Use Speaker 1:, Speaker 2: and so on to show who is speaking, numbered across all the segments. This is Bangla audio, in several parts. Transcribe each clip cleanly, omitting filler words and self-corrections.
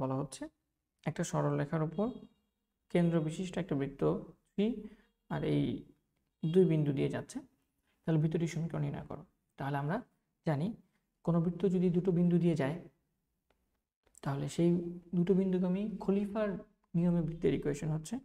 Speaker 1: বলা হচ্ছে একটা সরলরেখার উপর কেন্দ্র বিশিষ্ট একটা বৃত্ত সি আর এই দুই বিন্দু দিয়ে যাচ্ছে, তাহলে বৃত্তটির সমীকরণ নির্ণয় করো। তাহলে আমরা জানি কোনো বৃত্ত যদি দুটো বিন্দু দিয়ে যায় তাহলে সেই দুটো বিন্দুগামী খলিফার নিয়মে বৃত্তের ইকুয়েশন হচ্ছে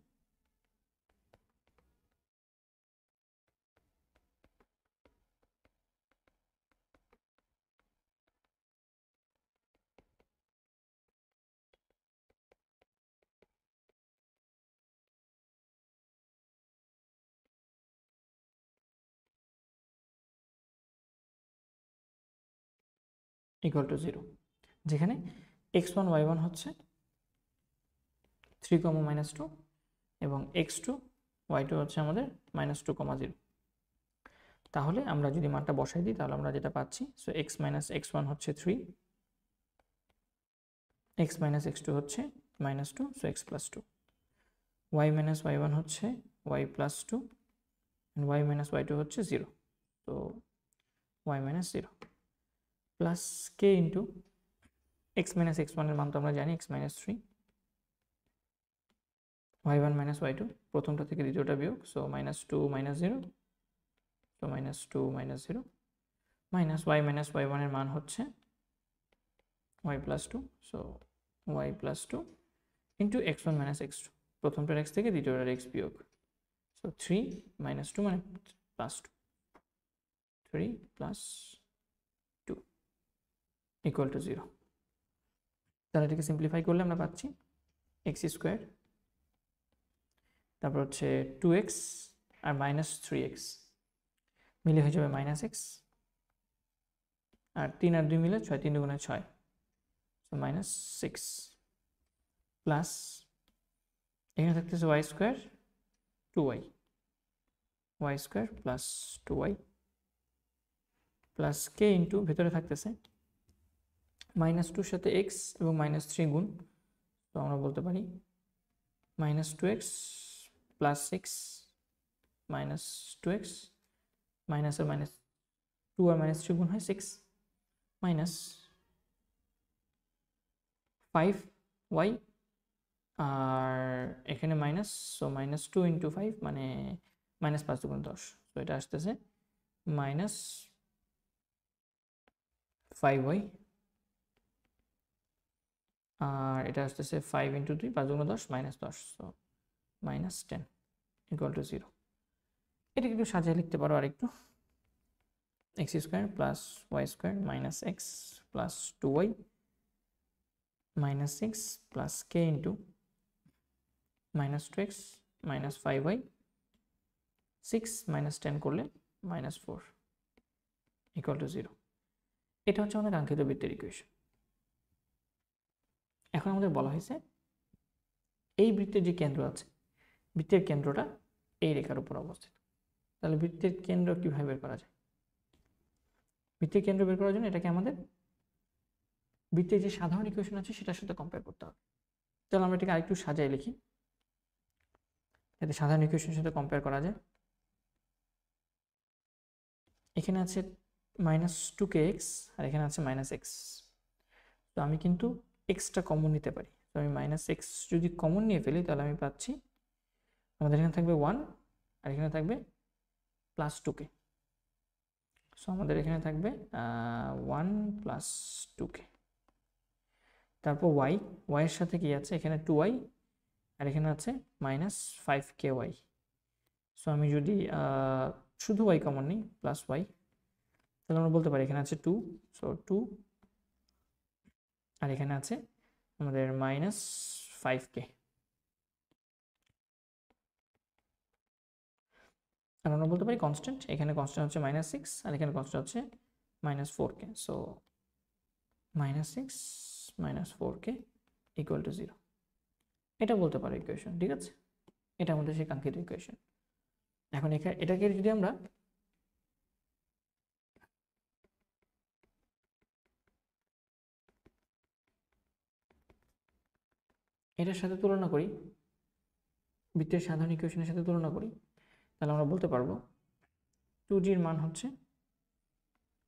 Speaker 1: ইকুয়াল টু 0, যেখানে x1 y1 হচ্ছে 3, -2 এবং x2 y2 হচ্ছে আমাদের -2, 0। তাহলে আমরা যদি মানটা বসাই দিই তাহলে আমরা যেটা পাচ্ছি, সো x - x1 হচ্ছে 3, x - x2 হচ্ছে -2, সো x + 2, y - y1 হচ্ছে y + 2 and y - y2 হচ্ছে 0, তো y - 0 plus k into x - x1 এর মান তো আমরা জানি, x - 3, y1 - y2 প্রথমটা থেকে দ্বিতীয়টা বিয়োগ, so -2 - 0, so -2 - 0 minus y - y1 এর মান হচ্ছে y + 2, so y + 2 into x1 - x2 প্রথমটার x থেকে দ্বিতীয়টার x বিয়োগ, সো 3 - 2 মানে +2, 3 + 2 ইকুয়াল টু 0। তাহলে এটাকে সিম্পলিফাই করলে আমরা পাচ্ছি x², তারপর হচ্ছে 2x আর -3x মিলে হয়ে যাবে -x, আর 3 আর 2 মিলে 6, 3 × 6, সো -6 প্লাস এখানে থাকতেছে y² 2y, y² plus 2y plus k into ভেতরে থাকতেছে -2 সাথে x এবং -3 গুণ, তো আমরা বলতে পারি -2x প্লাস 6 -2x মাইনাস আর -2 আর -3 গুণ হয় 6 মাইনাস 5y আর এখানে মাইনাস, সো -2 × 5 মানে -5 × 10, তো এটা আসতেছে -5y আর এটা আসতেছে 5 × 2, 5 × 10 -10, সো -10 ইকুয়াল টু 0। এটাকে একটু সাজিয়ে লিখতে পারো আরেকটু, x² plus y² minus x plus 2y -6 plus k into -2x minus 5y, 6 - 10 করলে -4 ইকুয়াল টু 0। এটা হচ্ছে আমাদের কাঙ্ক্ষিত বৃত্তের ইকুয়েশন। এখন আমাদের বলা হয়েছে এই বৃত্তের যে কেন্দ্র আছে, বৃত্তের কেন্দ্রটা এই রেখার উপর অবস্থিত। তাহলে বৃত্তের কেন্দ্র কিভাবে বের করা যায়? বৃত্তের কেন্দ্র বের করার জন্য এটাকে আমাদের বৃত্তের যে সাধারণ ইকুয়েশন আছে সেটার সাথে কম্পেয়ার করতে হবে। তাহলে আমরা এটাকে আরেকটু সাজাই লিখি যাতে সাধারণ ইকুয়েশনের সাথে কম্পেয়ার করা যায়। এখানে আছে -2kx আর এখানে আছে -x, তো আমি কিন্তু এক্সটা কমন নিতে পারি, তো আমি -x যদি কমন নিয়ে ফেলি তাহলে আমি পাচ্ছি আমাদের এখানে থাকবে 1 আর এখানে থাকবে +2k, সো আমাদের এখানে থাকবে 1 + 2k। তারপর y এর সাথে কি আছে, এখানে 2y আর এখানে আছে -5ky, সো আমি যদি শুধু y কমন নিই +y, তাহলে আমরা বলতে পারি এখানে আছে 2, সো 2 আর এখানে আছে আমাদের -5k, আর আমরা বলতে পারি কনস্ট্যান্ট, এখানে কনস্ট্যান্ট হচ্ছে -6 আর এখানে কনস্ট্যান্ট হচ্ছে -4k, so -6 -4k equal to 0। এটা বলতে পারো ইকুয়েশন, ঠিক আছে? এটা আমাদের সেই কাঙ্ক্ষিত ইকুয়েশন। এখন এটাকে যদি আমরা এটার সাথে তুলনা করি, বৃত্তের সাধারণ ইকুয়েশনের সাথে তুলনা করি, তাহলে আমরা বলতে পারবো 2g এর মান হচ্ছে,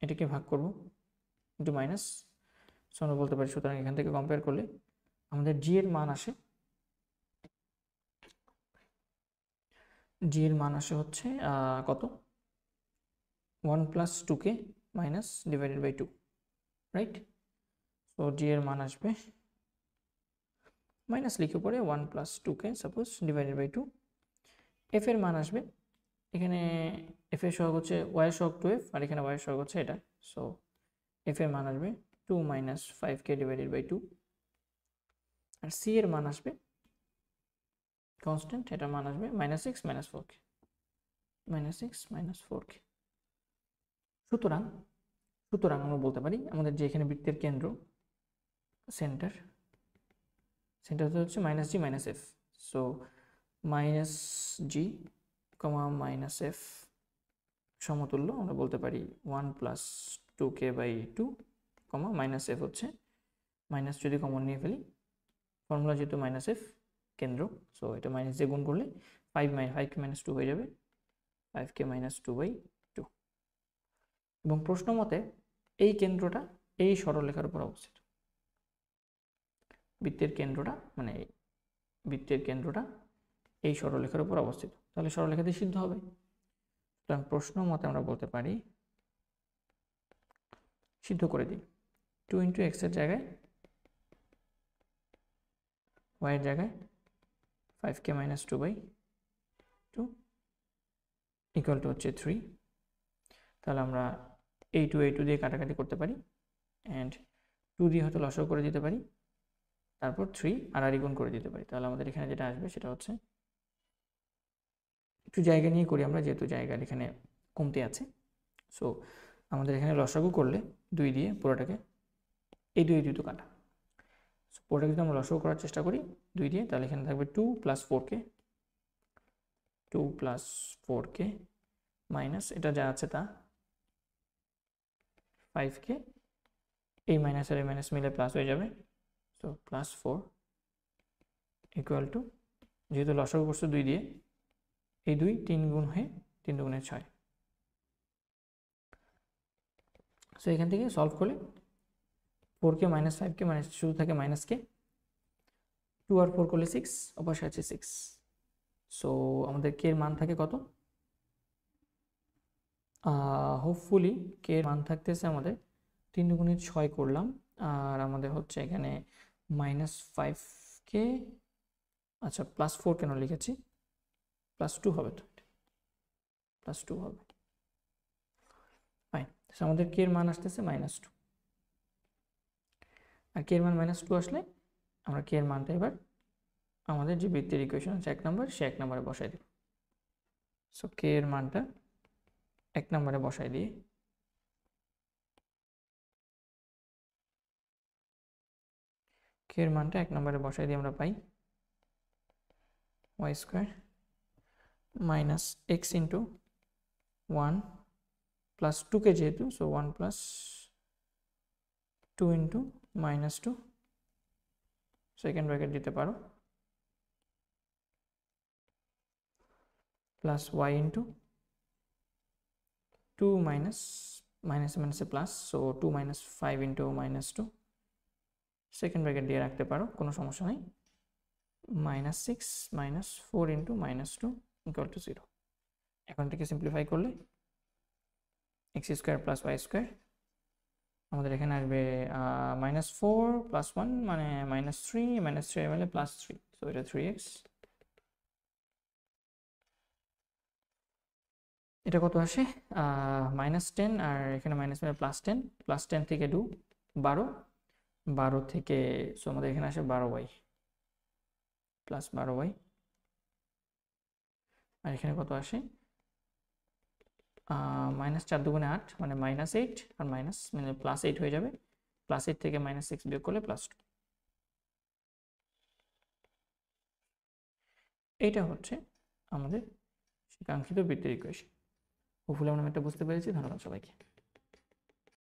Speaker 1: এটাকে ভাগ করব ইন্টু মাইনাস, সো আমরা বলতে পারি সুতরাং এখান থেকে কম্পেয়ার করলে আমাদের জি এর মান আসে, জি এর মান আসে হচ্ছে কত, 1 + 2k - / 2, রাইট? সো জি এর মান আসবে মাইনাস লিখে পড়ে 1 + 2k সাপোজ / 2। এফ এর মান আসবে এখানে, এফ এর সহগ হচ্ছে ওয়াই এর সহগ 2f, আর এখানে ওয়াই এর সহগ হচ্ছে এটা। সো এফ এর মান আসবে 2 - 5k / 2, আর সি এর মান আসবে কনস্ট্যান্ট, এটার মান আসবে -6 - 4k, -6 - 4k। সুতরাং সুতরাং আমরা বলতে পারি আমাদের যে এখানে বৃত্তের কেন্দ্র, সেন্টার হচ্ছে -g - f। So -g, -f সমতুল্য আমরা বলতে পারি 1 + 2k/2, -f হচ্ছে মাইনাস, যদি কমন নিয়ে ফেলি ফর্মুলা যেহেতু -f কেন্দ্র, সো এটা মাইনাস দিয়ে গুণ করলে 5k - 2 হয়ে যাবে, 5k - 2/2। এবং প্রশ্ন মতে এই কেন্দ্রটা এই সরলরেখার উপর অবস্থিত, বৃত্তের কেন্দ্রটা মানে বৃত্তের কেন্দ্রটা এই সরলরেখার উপর অবস্থিত, তাহলে সরলরেখাতে সিদ্ধ হবে। সুতরাং প্রশ্ন মতে আমরা বলতে পারি, সিদ্ধ করে দিই, 2 × x এর জায়গায় y এর জায়গায় 5k - 2/2 ইকুয়াল টু হচ্ছে 3। তাহলে আমরা এই 2 দিয়ে কাটাকাটি করতে পারি, অ্যান্ড 2 দিয়ে হয়তো লসাগু করে দিতে পারি, তারপর 3 আর গুণ করে দিতে পারি। তাহলে আমাদের এখানে যেটা আসবে সেটা হচ্ছে, একটু জায়গা নিয়ে করি আমরা যেহেতু জায়গার এখানে কমতে আছে। সো আমাদের এখানে লসাগু করলে 2 দিয়ে পুরোটাকে, এই 2 তো কাটা, সো পুরোটাকে যদি আমরা লসাগু করার চেষ্টা করি 2 দিয়ে, তাহলে এখানে থাকবে 2 + 4k, 2 + 4k মাইনাস এটা যা আছে তা 5k, এই মাইনাস আর এই মাইনাস মিলে প্লাস হয়ে যাবে, সো +4 ইকুয়াল টু, যেহেতু লসাগু করছে 2 দিয়ে, এই 2 3 গুণ হয়ে 3 × 2 = 6। সো এখান থেকে সলভ করলে 4k - 5k শুধু থাকে -k, 2 আর 4 করলে 6, অপাশে আছে 6। সো আমাদের কে এর মান থাকে কত, হোপফুলি কে এর মান থাকতেছে আমাদের 3 × 6 করলাম, আর আমাদের হচ্ছে এখানে -5k, আচ্ছা +4 কেন লিখেছি, +2 হবে, তো +2 হবে, ফাইন। আমাদের কে এর মান আসতেছে -2, আর কে এর মান -2 আসলে আমরা কে এর মানটা এবার আমাদের যে বৃত্তের ইকুয়েশন আছে 1 নম্বর, সে 1 নম্বরে বসাই দেব। সো কে এর মানটা 1 নম্বরে বসাই দিয়ে কে এর মানটা 1 নম্বরে বসাই দিয়ে আমরা পাই y² - x × 1 + 2k যেহেতু, সো 1 + 2 × -2, সেকেন্ড ব্র্যাকেট দিতে পারো, প্লাস y × 2 মাইনাসে প্লাস, সো 2 - 5 × -2, সেকেন্ড ব্র্যাকেট দিয়ে রাখতে পারো, কোনো সমস্যা নেই, -6 - 4 × -2 ইকুয়াল টু 0। এখন থেকে সিম্পলিফাই করলে x² + y², আমাদের এখানে আসবে -4 + 1 মানে -3, -3 মানে +3, সো এটা 3x। এটা কত আসে, -10, আর এখানে মাইনাস মানে +10, +10 থেকে 2 12, 12 থেকে, সো আমাদের এখানে আসে 12y, +12y, আর এখানে কত আসে, -4 × 8 মানে -8, আর মাইনাস মানে +8 হয়ে যাবে, +8 থেকে -6 বিয়োগ করলে +2। এইটা হচ্ছে আমাদের কাঙ্ক্ষিত বৃত্তের ইকুয়েশন। হোপফুলি আমরা এটা বুঝতে পেরেছি। ধন্যবাদ সবাইকে।